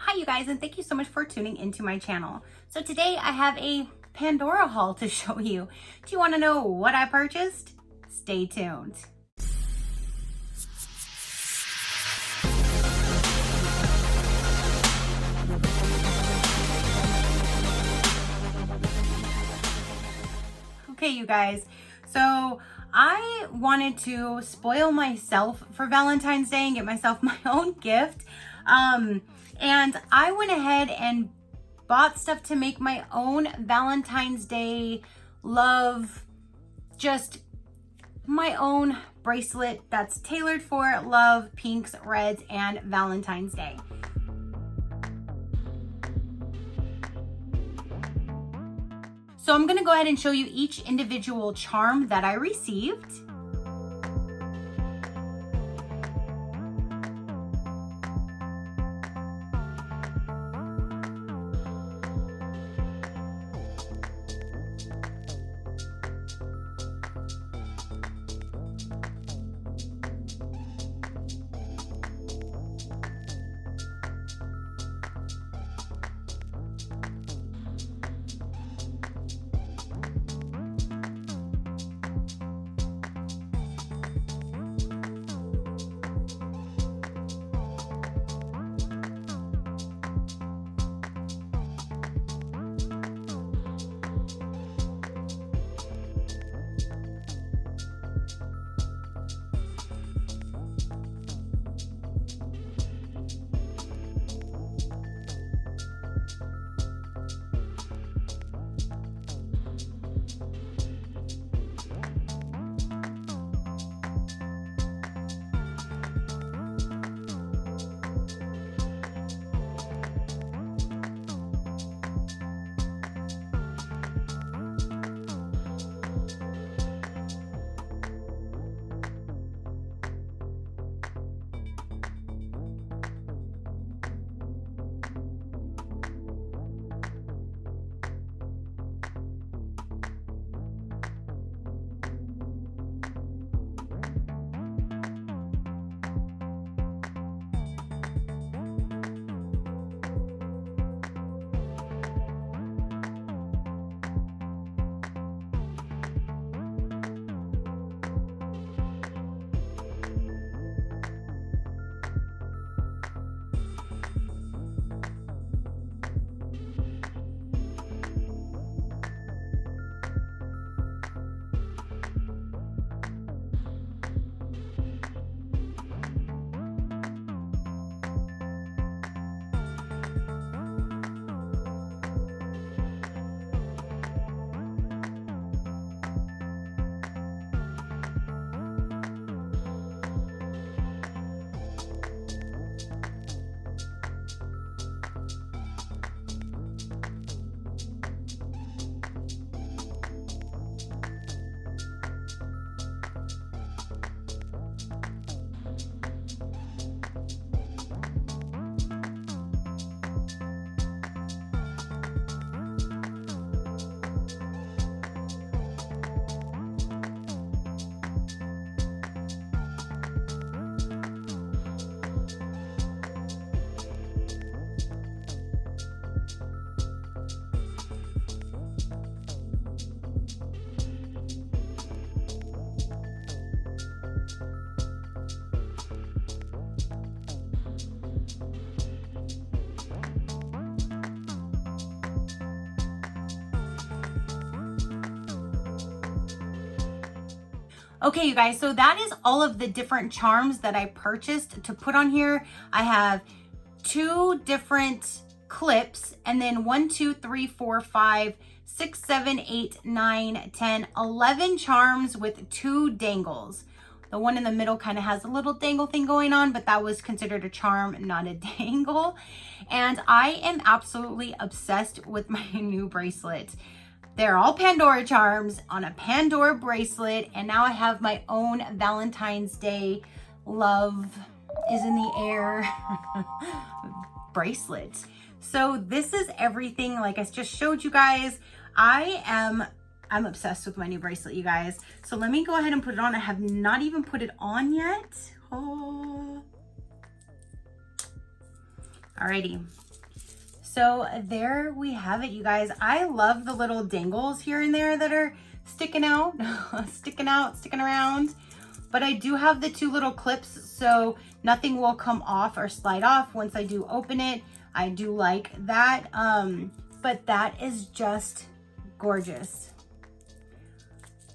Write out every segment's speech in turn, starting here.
Hi you guys, and thank you so much for tuning into my channel. So today I have a Pandora haul to show you. Do you want to know what I purchased? Stay tuned. Okay, you guys, so I wanted to spoil myself for Valentine's Day and get myself my own gift. And I went ahead and bought stuff to make my own Valentine's Day love, just my own bracelet that's tailored for love, pinks, reds, and Valentine's Day. So I'm gonna go ahead and show you each individual charm that I received. Okay, you guys, so that is all of the different charms that I purchased to put on here. I have 2 different clips, and then 1, 2, 3, 4, 5, 6, 7, 8, 9, 10, 11 charms with 2 dangles. The one in the middle kind of has a little dangle thing going on, but that was considered a charm, not a dangle. And I am absolutely obsessed with my new bracelet. They're all Pandora charms on a Pandora bracelet, and now I have my own Valentine's Day love is in the air bracelet. So this is everything like I just showed you guys. I'm obsessed with my new bracelet, you guys. So let me go ahead and put it on. I have not even put it on yet. Oh. Alrighty. So there we have it, you guys. I love the little dangles here and there that are sticking out, sticking around. But I do have the 2 little clips, so nothing will come off or slide off once I do open it. I do like that. But that is just gorgeous.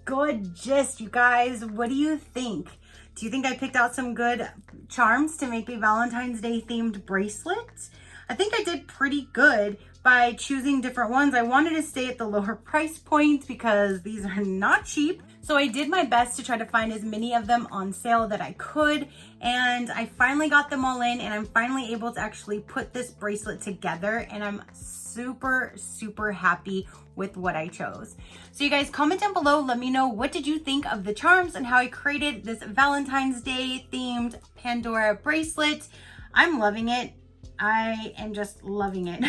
Gorgeous, you guys. What do you think? Do you think I picked out some good charms to make a Valentine's Day themed bracelet? I think I did pretty good by choosing different ones. I wanted to stay at the lower price point because these are not cheap. So I did my best to try to find as many of them on sale that I could. And I finally got them all in, and I'm finally able to actually put this bracelet together. And I'm super, super happy with what I chose. So you guys, comment down below. Let me know, what did you think of the charms and how I created this Valentine's Day themed Pandora bracelet? I'm loving it. I am just loving it.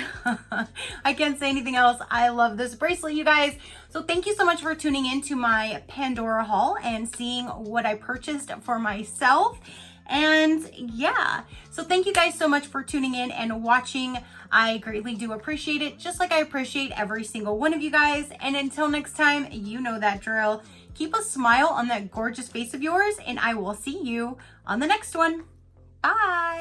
I can't say anything else. I love this bracelet, you guys. So thank you so much for tuning in to my Pandora haul and seeing what I purchased for myself. And yeah, so thank you guys so much for tuning in and watching. I greatly do appreciate it, just like I appreciate every single one of you guys. And until next time, you know that drill. Keep a smile on that gorgeous face of yours, and I will see you on the next one. Bye.